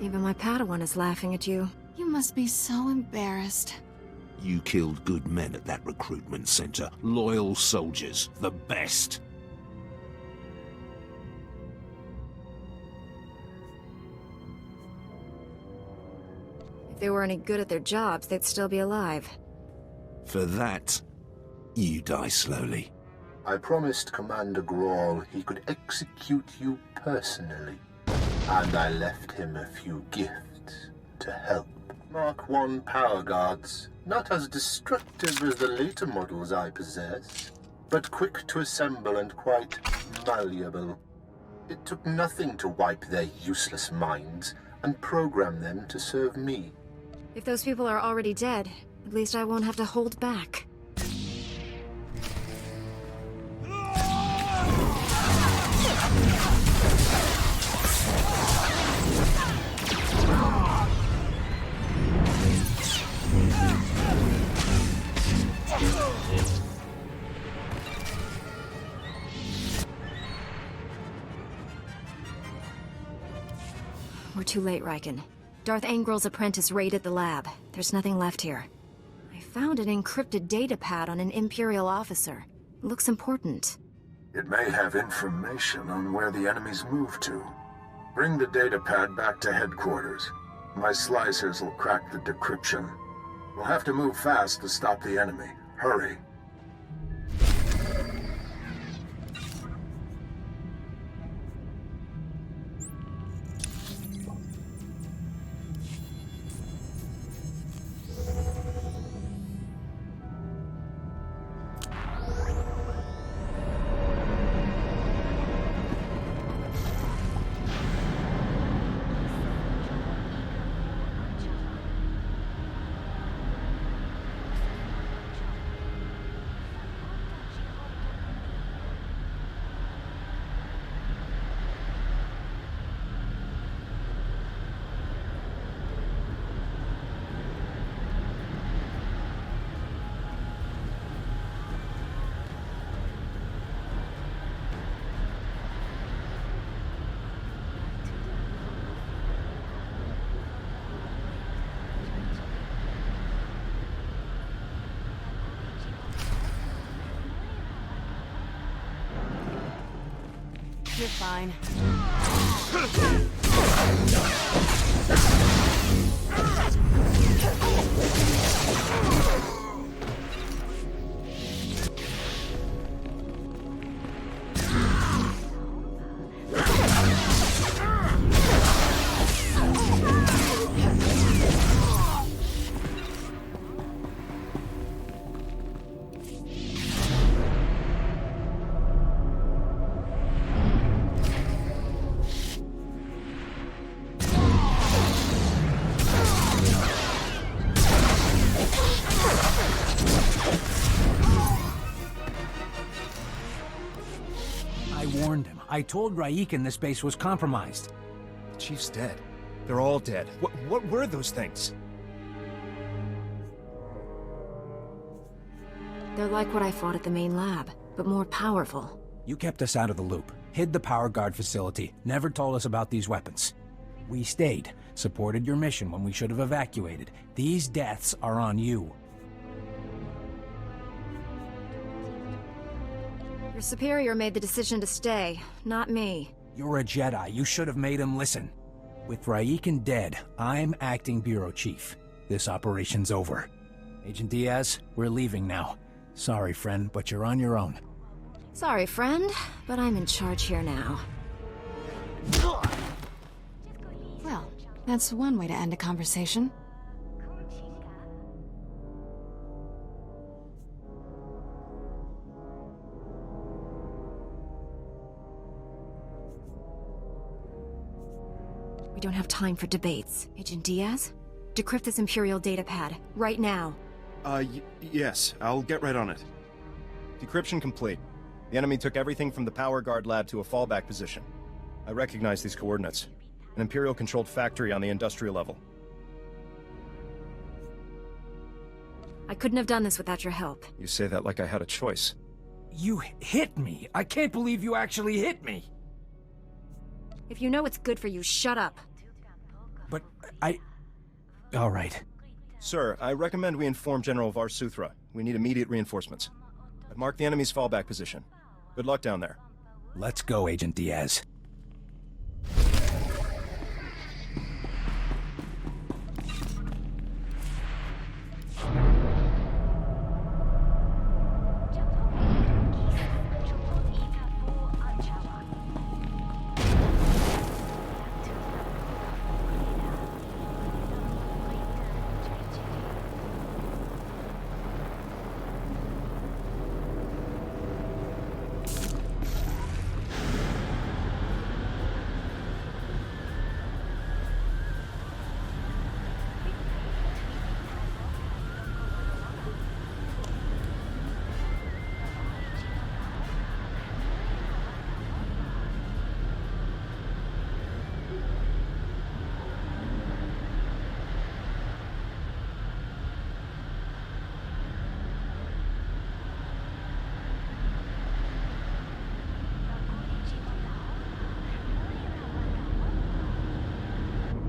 Even my Padawan is laughing at you. You must be so embarrassed. You killed good men at that recruitment center. Loyal soldiers. The best. If they were any good at their jobs, they'd still be alive. For that, you die slowly. I promised Commander Grawl he could execute you personally. And I left him a few gifts to help. Mark I power guards, not as destructive as the later models I possess, but quick to assemble and quite malleable. It took nothing to wipe their useless minds and program them to serve me. If those people are already dead, at least I won't have to hold back. We're too late, Riken. Darth Angrel's apprentice raided the lab. There's nothing left here. I found an encrypted data pad on an Imperial officer. It looks important. It may have information on where the enemies moved to. Bring the data pad back to headquarters. My slicers will crack the decryption. We'll have to move fast to stop the enemy. Hurry. You're fine. I told Raiken this base was compromised. The Chief's dead. They're all dead. What were those things? They're like what I fought at the main lab, but more powerful. You kept us out of the loop, hid the power guard facility, never told us about these weapons. We stayed, supported your mission when we should have evacuated. These deaths are on you. Your superior made the decision to stay, not me. You're a Jedi. You should have made him listen. With Raiken dead, I'm acting bureau chief. This operation's over. Agent Diaz, we're leaving now. Sorry, friend, but you're on your own. Sorry, friend, but I'm in charge here now. Well, that's one way to end a conversation. We don't have time for debates. Agent Diaz? Decrypt this Imperial data pad, right now. Yes, I'll get right on it. Decryption complete. The enemy took everything from the power guard lab to a fallback position. I recognize these coordinates. An Imperial-controlled factory on the industrial level. I couldn't have done this without your help. You say that like I had a choice. You hit me! I can't believe you actually hit me! If you know what's good for you, shut up. but I... All right. Sir, I recommend we inform General Varsuthra. We need immediate reinforcements. I've marked the enemy's fallback position. Good luck down there. Let's go, Agent Diaz.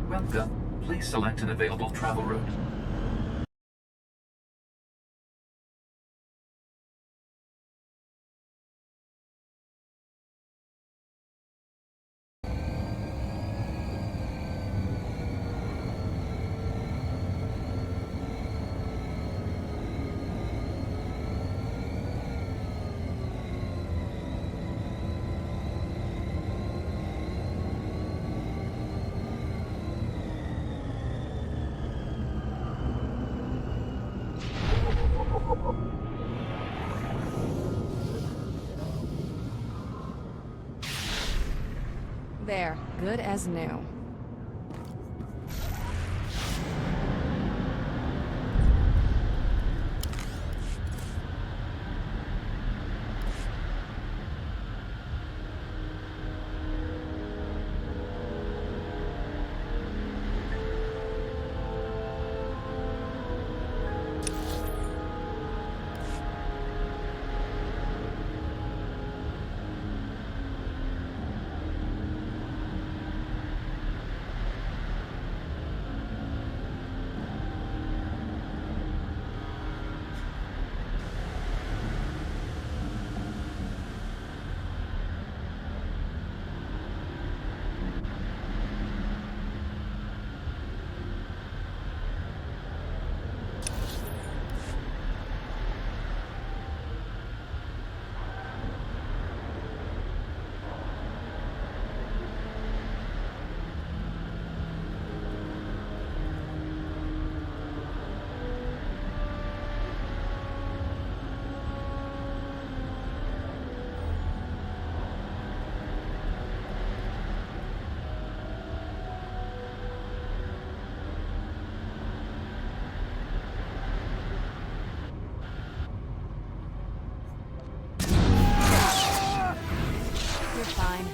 Welcome. Please select an available travel route. There, good as new. You're fine.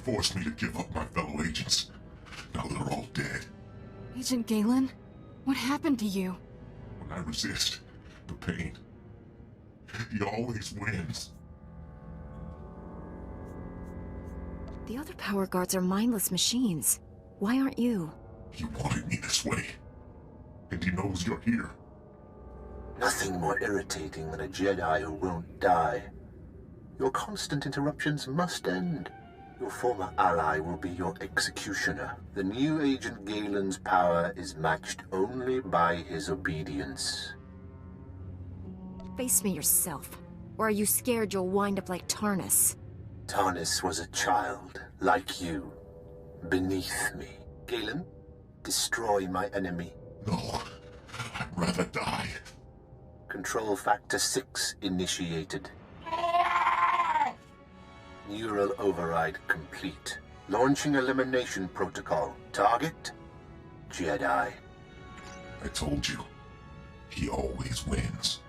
Forced me to give up my fellow agents. Now they're all dead. Agent Galen? What happened to you? When I resist the pain, he always wins. The other power guards are mindless machines. Why aren't you? He wanted me this way. And he knows you're here. Nothing more irritating than a Jedi who won't die. Your constant interruptions must end. Your former ally will be your executioner. The new Agent Galen's power is matched only by his obedience. Face me yourself. Or are you scared you'll wind up like Tarnus? Tarnus was a child, like you, beneath me. Galen, destroy my enemy. No, I'd rather die. Control Factor 6 initiated. Neural override complete. Launching elimination protocol. Target? Jedi. I told you, he always wins.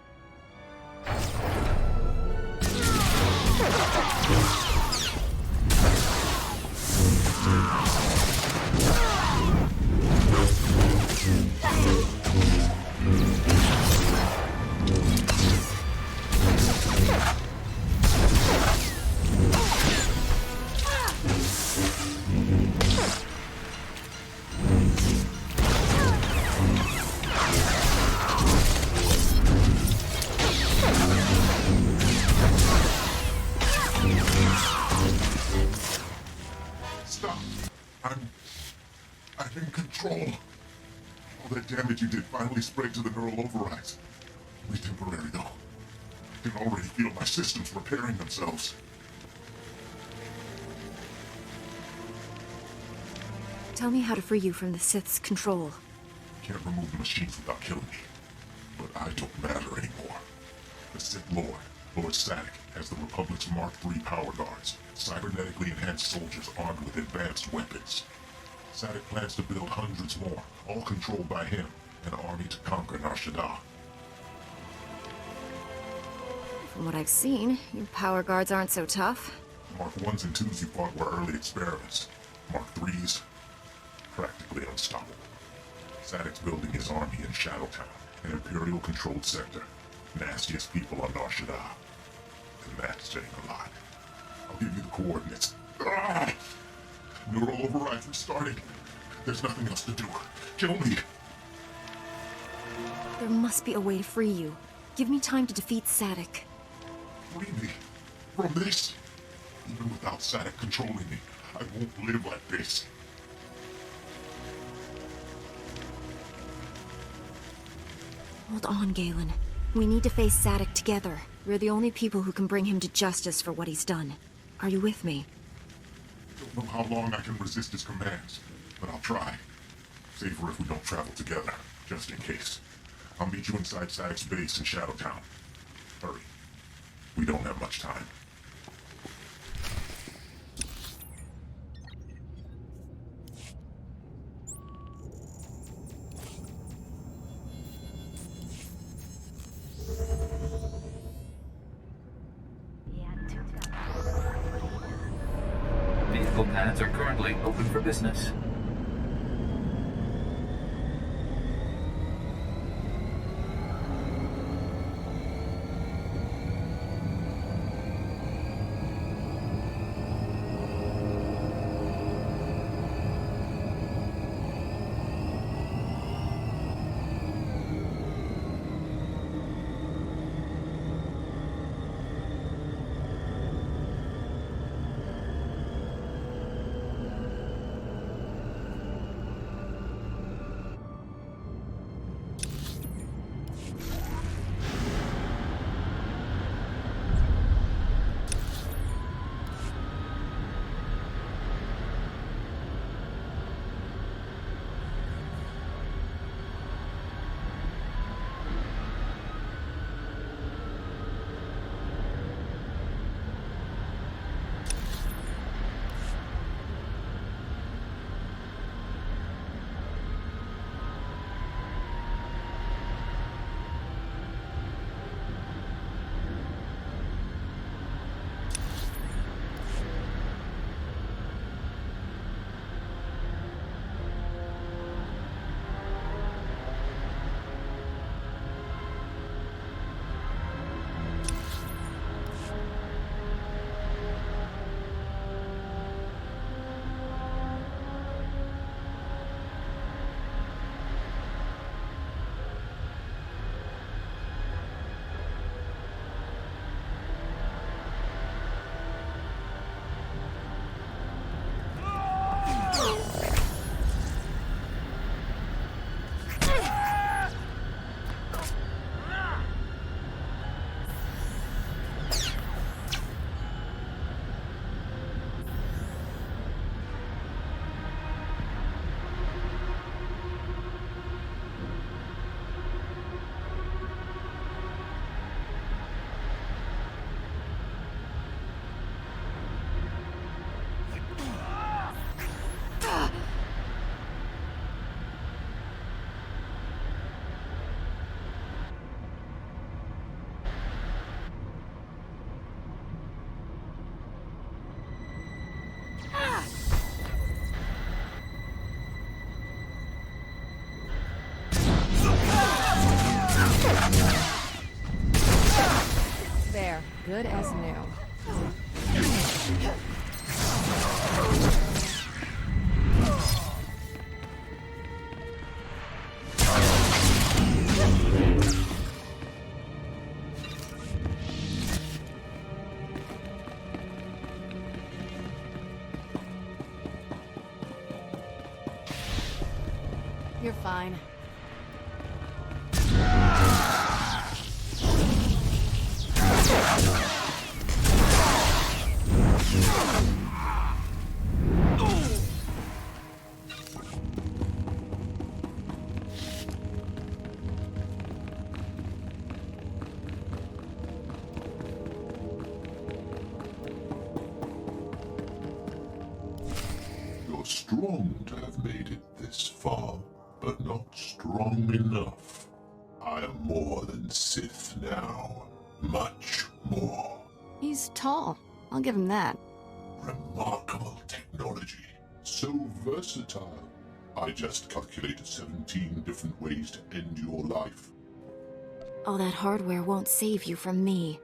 Stop. I'm in control. All that damage you did finally spread to the neural overrides. Only temporary, though. I can already feel my systems repairing themselves. Tell me how to free you from the Sith's control. Can't remove the machines without killing me. But I don't matter anymore. The Sith Lord, Lord Sadik, has the Republic's Mark III power guards, cybernetically enhanced soldiers armed with advanced weapons. Sadik plans to build hundreds more, all controlled by him, an army to conquer Nar Shaddaa. From what I've seen, your power guards aren't so tough. Mark 1s and 2s you fought were early experiments. Mark 3s, practically unstoppable. Sadik's building his army in Shadowtown, an Imperial-controlled sector. Nastiest people on Nar Shaddaa. And that's saying a lot. I'll give you the coordinates. Ah! Neural overrides restarted. There's nothing else to do. Kill me. There must be a way to free you. Give me time to defeat Sadik. Free me from this. Even without Sadik controlling me, I won't live like this. Hold on, Galen. We need to face Sadik together. We're the only people who can bring him to justice for what he's done. Are you with me? Don't know how long I can resist his commands, but I'll try. Safer if we don't travel together, just in case. I'll meet you inside Sadik's base in Shadowtown. Hurry. We don't have much time. Vehicle pads are currently open for business. There, good as new. You're fine. You're strong to have made it this far, but not strong enough. I am more than Sith now. Much more. He's tall. I'll give him that. Remarkable technology. So versatile. I just calculated 17 different ways to end your life. All that hardware won't save you from me.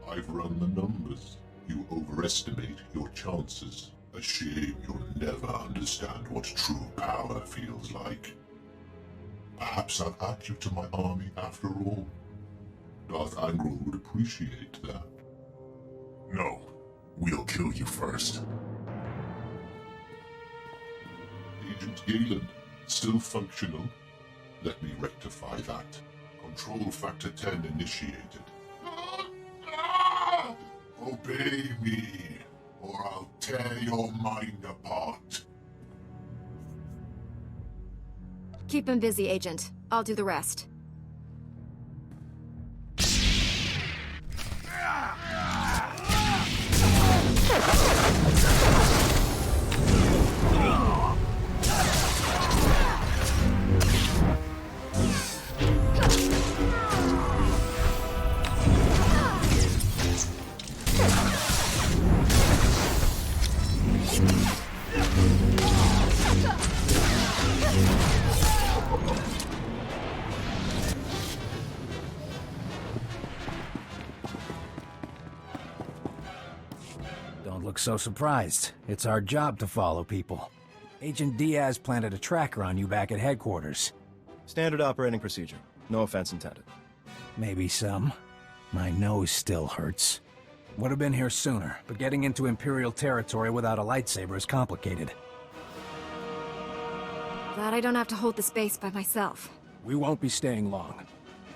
I've run the numbers. You overestimate your chances. A shame you'll never understand what true power feels like. Perhaps I'll add you to my army after all. Darth Angral would appreciate that. No, we'll kill you first. Agent Galen, still functional. Let me rectify that. Control Factor 10 initiated. Obey me, or I'll tear your mind apart. Keep him busy, Agent. I'll do the rest. Don't look so surprised. It's our job to follow people. Agent Diaz planted a tracker on you back at headquarters. Standard operating procedure. No offense intended. Maybe some. My nose still hurts. Would have been here sooner, but getting into Imperial territory without a lightsaber is complicated. Glad I don't have to hold this base by myself. We won't be staying long.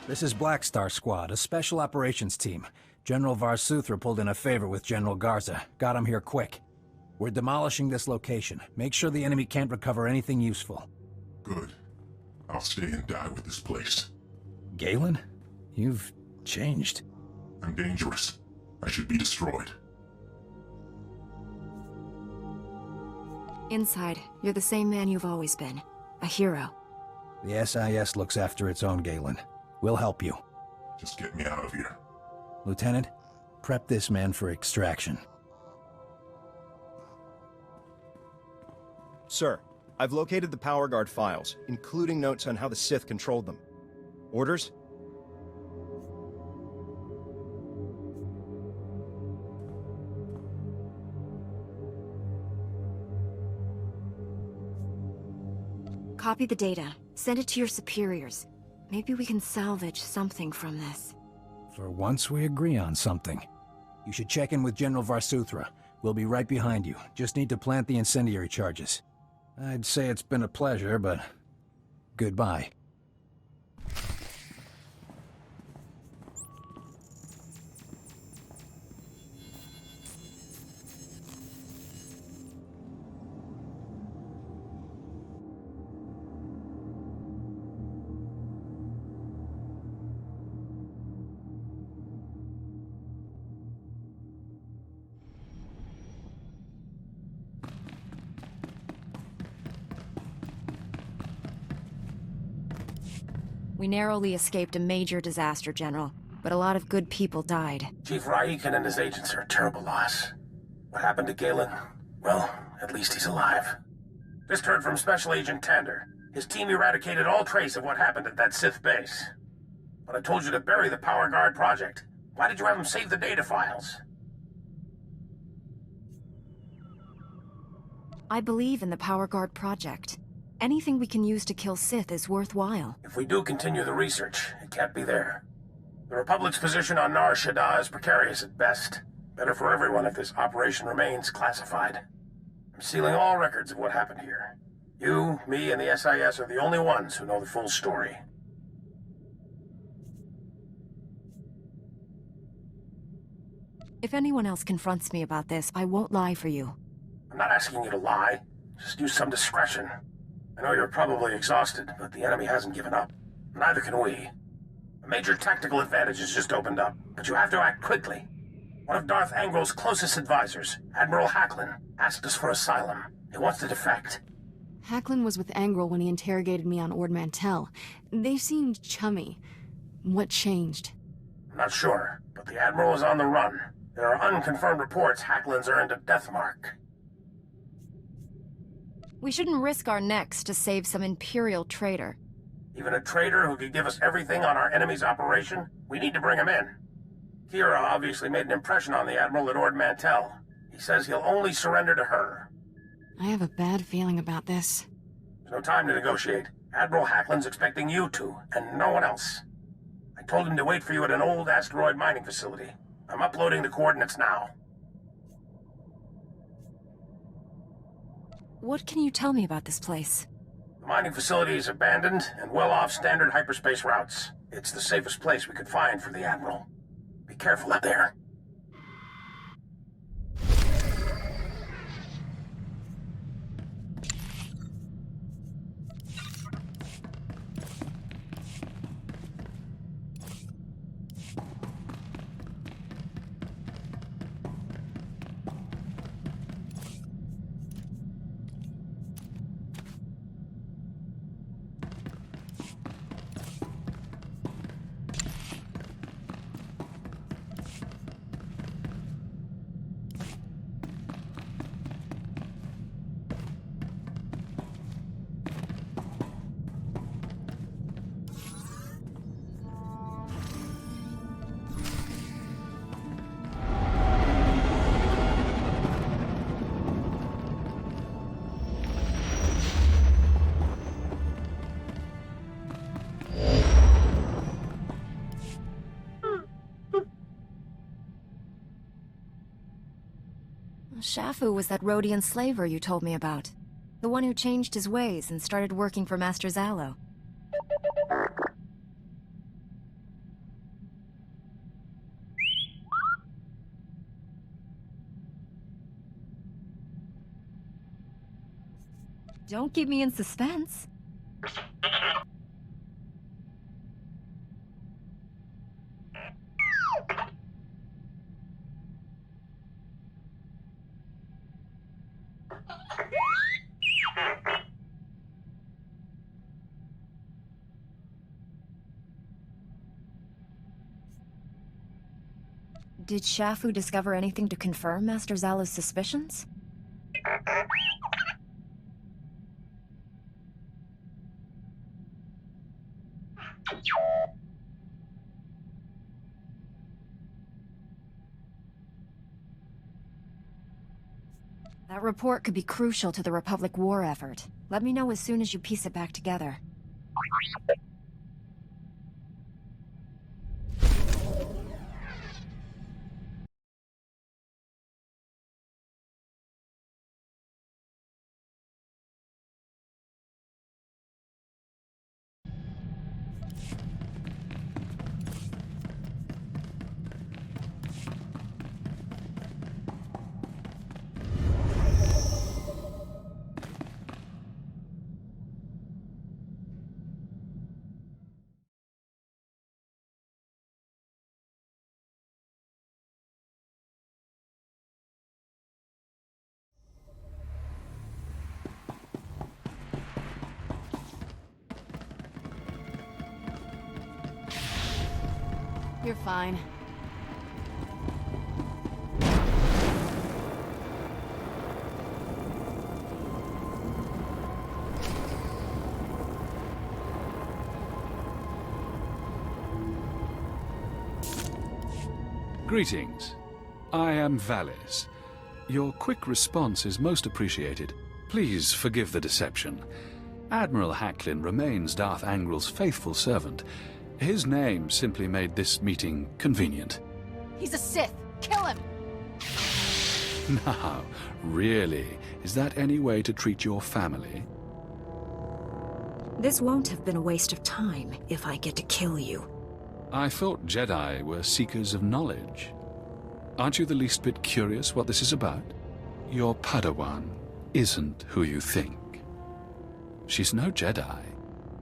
This is Black Star Squad, a special operations team. General Varsuthra pulled in a favor with General Garza. Got him here quick. We're demolishing this location. Make sure the enemy can't recover anything useful. Good. I'll stay and die with this place. Galen? You've changed. I'm dangerous. I should be destroyed. Inside, you're the same man you've always been. A hero. The SIS looks after its own, Galen. We'll help you. Just get me out of here. Lieutenant, prep this man for extraction. Sir, I've located the Power Guard files, including notes on how the Sith controlled them. Orders? Copy the data. Send it to your superiors. Maybe we can salvage something from this. For once we agree on something. You should check in with General Varsuthra. We'll be right behind you. Just need to plant the incendiary charges. I'd say it's been a pleasure, but goodbye. We narrowly escaped a major disaster, General, but a lot of good people died. Chief Raiken and his agents are a terrible loss. What happened to Galen? Well, at least he's alive. Just heard from Special Agent Tander. His team eradicated all trace of what happened at that Sith base. But I told you to bury the Power Guard project. Why did you have him save the data files? I believe in the Power Guard project. Anything we can use to kill Sith is worthwhile. If we do continue the research, it can't be there. The Republic's position on Nar Shaddaa is precarious at best. Better for everyone if this operation remains classified. I'm sealing all records of what happened here. You, me, and the SIS are the only ones who know the full story. If anyone else confronts me about this, I won't lie for you. I'm not asking you to lie. Just use some discretion. I know you're probably exhausted, but the enemy hasn't given up. Neither can we. A major tactical advantage has just opened up, but you have to act quickly. One of Darth Angrel's closest advisors, Admiral Hacklin, asked us for asylum. He wants to defect. Hacklin was with Angrel when he interrogated me on Ord Mantell. They seemed chummy. What changed? I'm not sure, but the Admiral is on the run. There are unconfirmed reports Hacklin's earned a death mark. We shouldn't risk our necks to save some Imperial traitor. Even a traitor who could give us everything on our enemy's operation? We need to bring him in. Kira obviously made an impression on the Admiral at Ord Mantell. He says he'll only surrender to her. I have a bad feeling about this. There's no time to negotiate. Admiral Hacklin's expecting you two, and no one else. I told him to wait for you at an old asteroid mining facility. I'm uploading the coordinates now. What can you tell me about this place? The mining facility is abandoned and well off standard hyperspace routes. It's the safest place we could find for the Admiral. Be careful out there. Shafu was that Rhodian slaver you told me about. The one who changed his ways and started working for Master Zalo. Don't keep me in suspense. Did Shafu discover anything to confirm Master Zalo's suspicions? That report could be crucial to the Republic war effort. Let me know as soon as you piece it back together. You're fine. Greetings. I am Valis. Your quick response is most appreciated. Please forgive the deception. Admiral Hacklin remains Darth Angrel's faithful servant. His name simply made this meeting convenient. He's a Sith! Kill him! Now, really, is that any way to treat your family? This won't have been a waste of time if I get to kill you. I thought Jedi were seekers of knowledge. Aren't you the least bit curious what this is about? Your Padawan isn't who you think. She's no Jedi.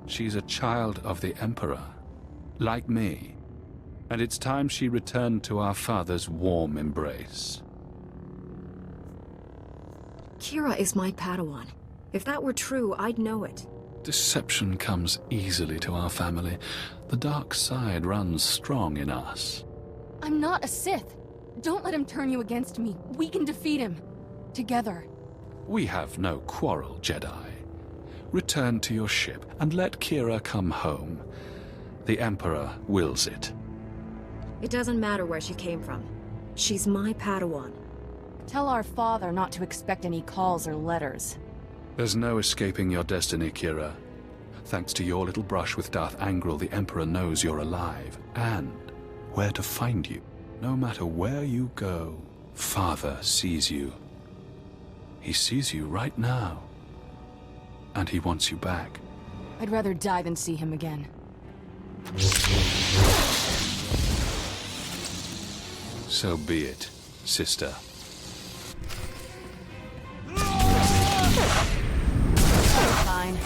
She's a child of the Emperor, like me. And it's time she returned to our father's warm embrace. Kira is my Padawan. If that were true, I'd know it. Deception comes easily to our family. The dark side runs strong in us. I'm not a Sith. Don't let him turn you against me. We can defeat him. Together. We have no quarrel, Jedi. Return to your ship and let Kira come home. The Emperor wills it. It doesn't matter where she came from. She's my Padawan. Tell our father not to expect any calls or letters. There's no escaping your destiny, Kira. Thanks to your little brush with Darth Angrel, the Emperor knows you're alive, and where to find you. No matter where you go, Father sees you. He sees you right now. And he wants you back. I'd rather die than see him again. So be it, sister. Fine.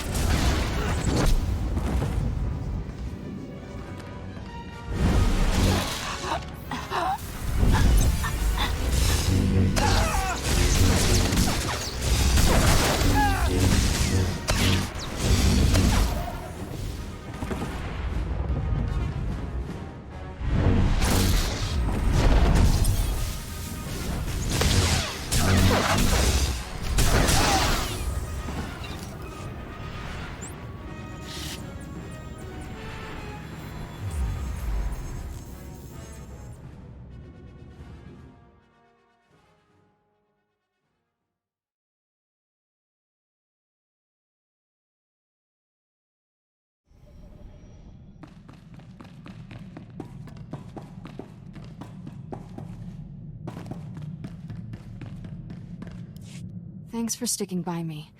Thanks for sticking by me.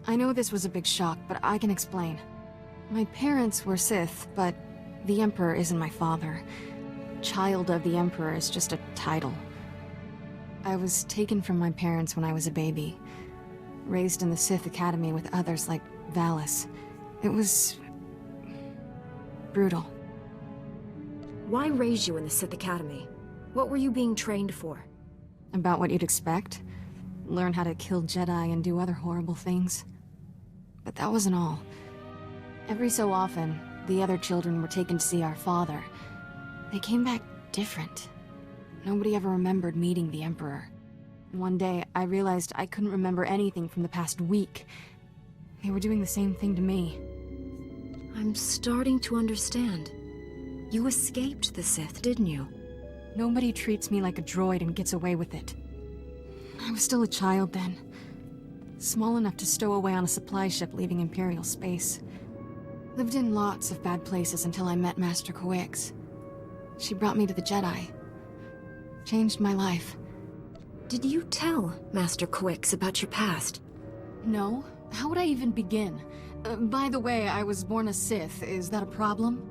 I know this was a big shock, but I can explain. My parents were Sith, but the Emperor isn't my father. Child of the Emperor is just a title. I was taken from my parents when I was a baby. Raised in the Sith Academy with others like Valis. It was brutal. Why raise you in the Sith Academy? What were you being trained for? About what you'd expect. Learn how to kill Jedi and do other horrible things. But that wasn't all. Every so often, the other children were taken to see our father. They came back different. Nobody ever remembered meeting the Emperor. One day, I realized I couldn't remember anything from the past week. They were doing the same thing to me. I'm starting to understand. You escaped the Sith, didn't you? Nobody treats me like a droid and gets away with it. I was still a child then. Small enough to stow away on a supply ship leaving Imperial space. Lived in lots of bad places until I met Master Coix. She brought me to the Jedi. Changed my life. Did you tell Master Coix about your past? No. How would I even begin? By the way, I was born a Sith. Is that a problem?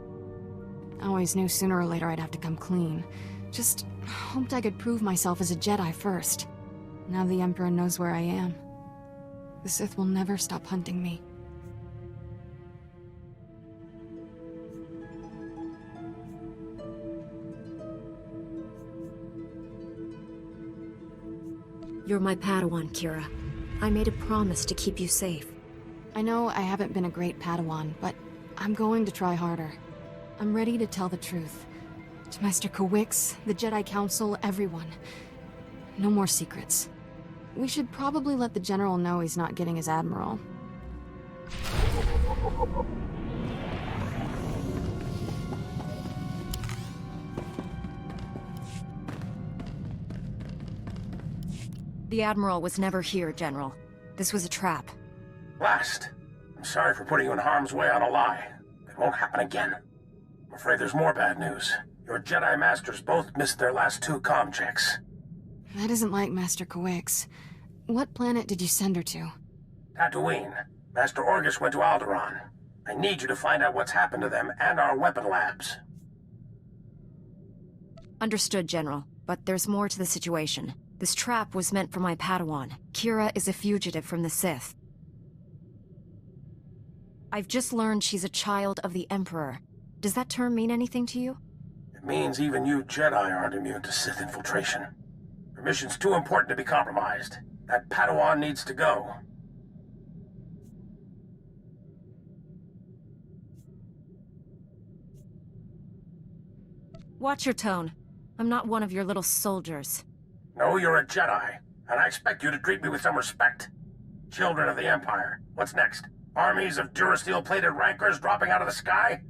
I always knew sooner or later I'd have to come clean. Just hoped I could prove myself as a Jedi first. Now the Emperor knows where I am. The Sith will never stop hunting me. You're my Padawan, Kira. I made a promise to keep you safe. I know I haven't been a great Padawan, but I'm going to try harder. I'm ready to tell the truth. To Master Coix, the Jedi Council, everyone. No more secrets. We should probably let the General know he's not getting his Admiral. The Admiral was never here, General. This was a trap. Blast. I'm sorry for putting you in harm's way on a lie. It won't happen again. I'm afraid there's more bad news. Your Jedi Masters both missed their last 2 comm checks. That isn't like Master Kawix. What planet did you send her to? Tatooine. Master Orgus went to Alderaan. I need you to find out what's happened to them and our weapon labs. Understood, General. But there's more to the situation. This trap was meant for my Padawan. Kira is a fugitive from the Sith. I've just learned she's a child of the Emperor. Does that term mean anything to you? It means even you Jedi aren't immune to Sith infiltration. Your mission's too important to be compromised. That Padawan needs to go. Watch your tone. I'm not one of your little soldiers. No, you're a Jedi, and I expect you to treat me with some respect. Children of the Empire, what's next? Armies of Durasteel-plated rankers dropping out of the sky?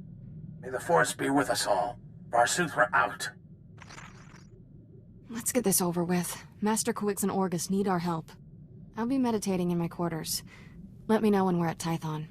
May the Force be with us all. Barsuthra out. Let's get this over with. Master Kawix and Orgus need our help. I'll be meditating in my quarters. Let me know when we're at Tython.